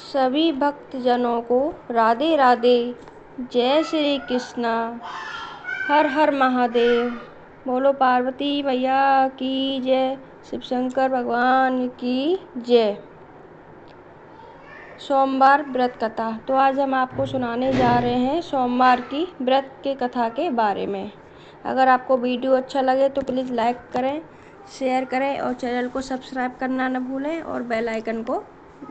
सभी भक्तजनों को राधे राधे। जय श्री कृष्णा। हर हर महादेव। बोलो पार्वती मैया की जय, शिव शंकर भगवान की जय। सोमवार व्रत कथा। तो आज हम आपको सुनाने जा रहे हैं सोमवार की व्रत के कथा के बारे में। अगर आपको वीडियो अच्छा लगे तो प्लीज़ लाइक करें, शेयर करें और चैनल को सब्सक्राइब करना न भूलें और बेल आइकन को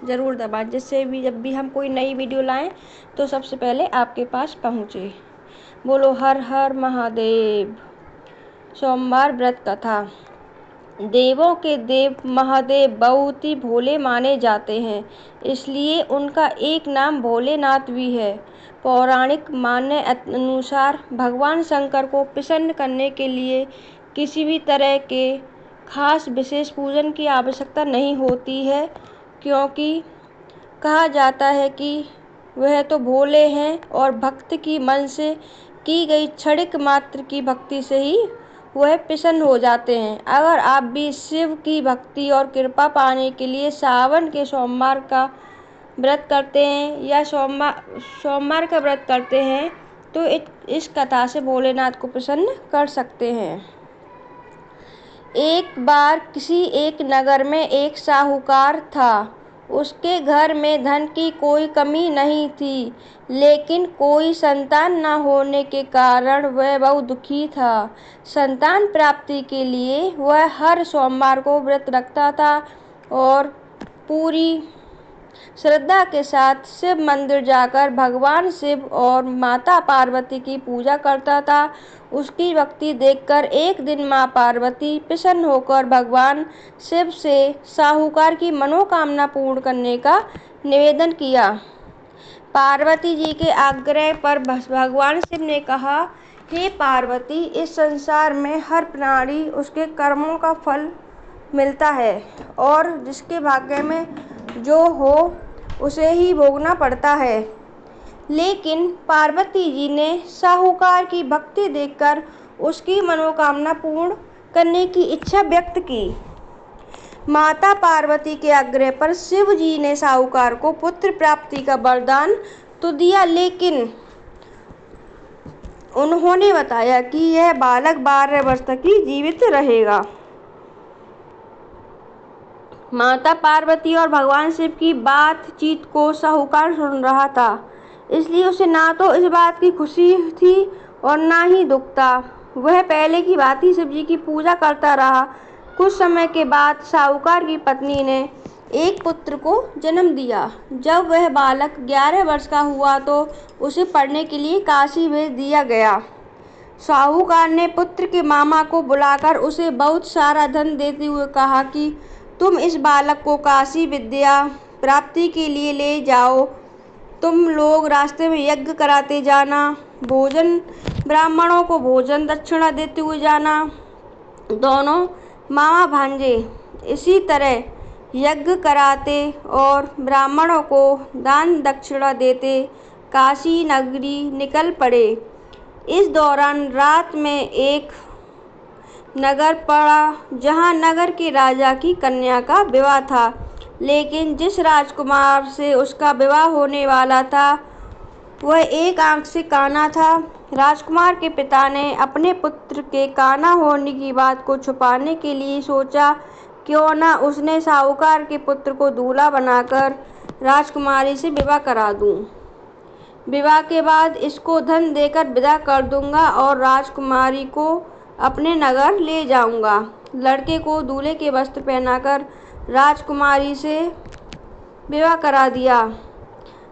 ज़रूर दबाएं, जिससे भी जब भी हम कोई नई वीडियो लाएं तो सबसे पहले आपके पास पहुंचे। बोलो हर हर महादेव। सोमवार व्रत कथा। देवों के देव महादेव बहुत ही भोले माने जाते हैं, इसलिए उनका एक नाम भोलेनाथ भी है। पौराणिक मान्य अनुसार भगवान शंकर को प्रसन्न करने के लिए किसी भी तरह के खास विशेष पूजन की आवश्यकता नहीं होती है, क्योंकि कहा जाता है कि वह तो भोले हैं और भक्त की मन से की गई क्षणिक मात्र की भक्ति से ही वह प्रसन्न हो जाते हैं। अगर आप भी शिव की भक्ति और कृपा पाने के लिए सावन के सोमवार का व्रत करते हैं या सोमवार का व्रत करते हैं तो इस कथा से भोलेनाथ को प्रसन्न कर सकते हैं। एक बार किसी एक नगर में एक साहूकार था। उसके घर में धन की कोई कमी नहीं थी, लेकिन कोई संतान न होने के कारण वह बहुत दुखी था। संतान प्राप्ति के लिए वह हर सोमवार को व्रत रखता था और पूरी श्रद्धा के साथ शिव मंदिर जाकर भगवान शिव और माता पार्वती की पूजा करता था। उसकी भक्ति देखकर एक दिन माँ पार्वती प्रसन्न होकर भगवान शिव से साहूकार की मनोकामना पूर्ण करने का निवेदन किया। पार्वती जी के आग्रह पर भगवान शिव ने कहा, हे पार्वती, इस संसार में हर प्राणी उसके कर्मों का फल मिलता है और जिसके भाग्य में जो हो उसे ही भोगना पड़ता है। लेकिन पार्वती जी ने साहूकार की भक्ति देखकर उसकी मनोकामना पूर्ण करने की इच्छा व्यक्त की। माता पार्वती के आग्रह पर शिव जी ने साहूकार को पुत्र प्राप्ति का वरदान तो दिया, लेकिन उन्होंने बताया कि यह बालक 12 वर्ष तक ही जीवित रहेगा। माता पार्वती और भगवान शिव की बातचीत को साहूकार सुन रहा था, इसलिए उसे ना तो इस बात की खुशी थी और ना ही दुख था। वह पहले की बात ही शिव जी की पूजा करता रहा। कुछ समय के बाद साहूकार की पत्नी ने एक पुत्र को जन्म दिया। जब वह बालक 11 वर्ष का हुआ तो उसे पढ़ने के लिए काशी भेज दिया गया। साहूकार ने पुत्र के मामा को बुलाकर उसे बहुत सारा धन देते हुए कहा कि तुम इस बालक को काशी विद्या प्राप्ति के लिए ले जाओ। तुम लोग रास्ते में यज्ञ कराते जाना, ब्राह्मणों को भोजन दक्षिणा देते हुए जाना। दोनों मामा भांजे इसी तरह यज्ञ कराते और ब्राह्मणों को दान दक्षिणा देते काशी नगरी निकल पड़े। इस दौरान रात में एक नगर पड़ा, जहां नगर के राजा की कन्या का विवाह था, लेकिन जिस राजकुमार से उसका विवाह होने वाला था वह एक आंख से काना था। राजकुमार के पिता ने अपने पुत्र के काना होने की बात को छुपाने के लिए सोचा, क्यों न उसने साहूकार के पुत्र को दूल्हा बनाकर राजकुमारी से विवाह करा दूं। विवाह के बाद इसको धन देकर विदा कर दूंगा और राजकुमारी को अपने नगर ले जाऊंगा। लड़के को दूल्हे के वस्त्र पहनाकर राजकुमारी से विवाह करा दिया।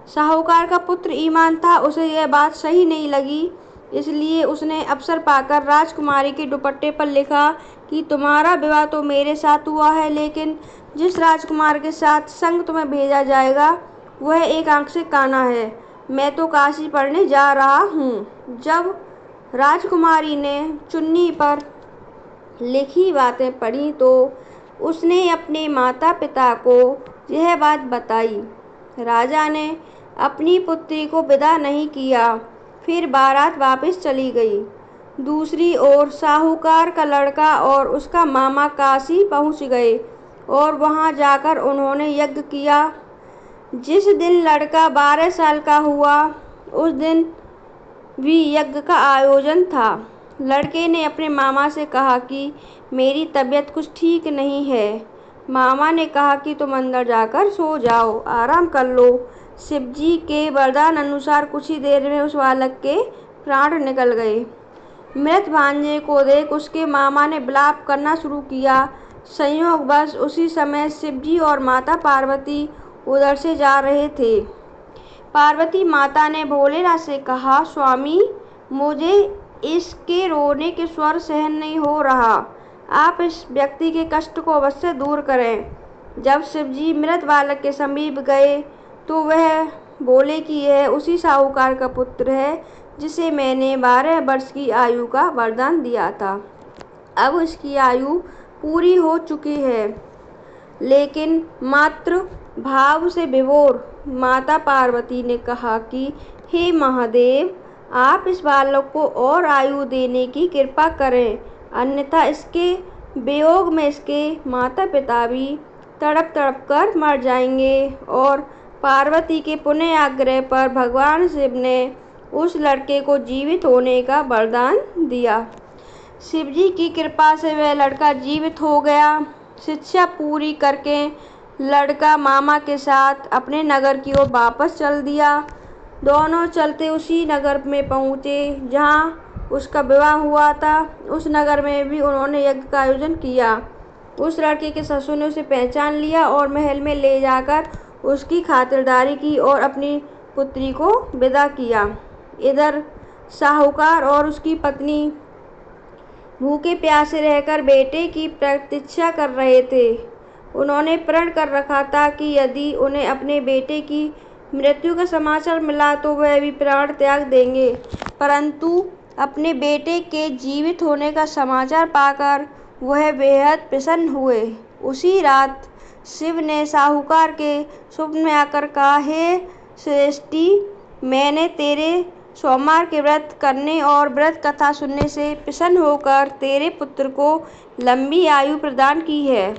साहूकार का पुत्र ईमान था, उसे यह बात सही नहीं लगी, इसलिए उसने अवसर पाकर राजकुमारी के दुपट्टे पर लिखा कि तुम्हारा विवाह तो मेरे साथ हुआ है, लेकिन जिस राजकुमार के साथ संग तुम्हें भेजा जाएगा वह एक आंख से काना है। मैं तो काशी पढ़ने जा रहा हूँ। जब राजकुमारी ने चुन्नी पर लिखी बातें पढ़ी तो उसने अपने माता पिता को यह बात बताई। राजा ने अपनी पुत्री को विदा नहीं किया, फिर बारात वापस चली गई। दूसरी ओर साहूकार का लड़का और उसका मामा काशी पहुंच गए और वहां जाकर उन्होंने यज्ञ किया। जिस दिन लड़का 12 साल का हुआ उस दिन भी यज्ञ का आयोजन था। लड़के ने अपने मामा से कहा कि मेरी तबीयत कुछ ठीक नहीं है। मामा ने कहा कि तुम अंदर जाकर सो जाओ, आराम कर लो। शिवजी के वरदान अनुसार कुछ ही देर में उस बालक के प्राण निकल गए। मृत भांजे को देख उसके मामा ने विलाप करना शुरू किया। संयोगवश उसी समय शिवजी और माता पार्वती उधर से जा रहे थे। पार्वती माता ने भोलेनाथ से कहा, स्वामी, मुझे इसके रोने के स्वर सहन नहीं हो रहा। आप इस व्यक्ति के कष्ट को अवश्य दूर करें। जब शिवजी मृत बालक के समीप गए तो वह बोले कि यह उसी साहूकार का पुत्र है जिसे मैंने 12 वर्ष की आयु का वरदान दिया था। अब उसकी आयु पूरी हो चुकी है। लेकिन मातृ भाव से विभोर माता पार्वती ने कहा कि हे महादेव, आप इस बालक को और आयु देने की कृपा करें, अन्यथा इसके वियोग में इसके माता पिता भी तड़प तड़प कर मर जाएंगे। और पार्वती के पुनः आग्रह पर भगवान शिव ने उस लड़के को जीवित होने का वरदान दिया। शिवजी की कृपा से वह लड़का जीवित हो गया। शिक्षा पूरी करके लड़का मामा के साथ अपने नगर की ओर वापस चल दिया। दोनों चलते उसी नगर में पहुँचे जहाँ उसका विवाह हुआ था। उस नगर में भी उन्होंने यज्ञ का आयोजन किया। उस लड़के के ससुर ने उसे पहचान लिया और महल में ले जाकर उसकी खातिरदारी की और अपनी पुत्री को विदा किया। इधर साहूकार और उसकी पत्नी भूखे प्यासे रहकर बेटे की प्रतीक्षा कर रहे थे। उन्होंने प्रण कर रखा था कि यदि उन्हें अपने बेटे की मृत्यु का समाचार मिला तो वह भी प्राण त्याग देंगे। परंतु अपने बेटे के जीवित होने का समाचार पाकर वह बेहद प्रसन्न हुए। उसी रात शिव ने साहूकार के स्वप्न में आकर कहा, हे श्रेष्ठी, मैंने तेरे सोमवार के व्रत करने और व्रत कथा सुनने से प्रसन्न होकर तेरे पुत्र को लंबी आयु प्रदान की है।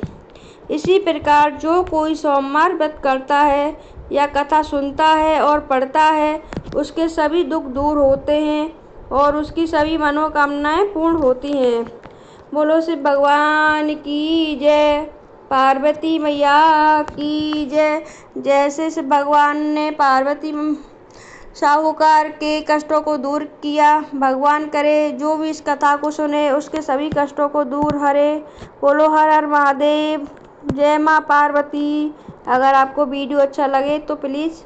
इसी प्रकार जो कोई सोमवार व्रत करता है या कथा सुनता है और पढ़ता है, उसके सभी दुख दूर होते हैं और उसकी सभी मनोकामनाएं पूर्ण होती हैं। बोलो शिव भगवान की जय, पार्वती मैया की जय। जैसे शिव भगवान ने पार्वती साहूकार के कष्टों को दूर किया, भगवान करे जो भी इस कथा को सुने उसके सभी कष्टों को दूर हरे। बोलो हर हर महादेव, जय माँ पार्वती। अगर आपको वीडियो अच्छा लगे तो प्लीज़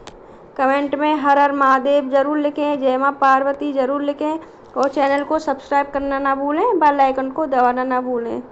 कमेंट में हर हर महादेव ज़रूर लिखें, जय माँ पार्वती ज़रूर लिखें और चैनल को सब्सक्राइब करना ना भूलें, बेल आइकन को दबाना ना भूलें।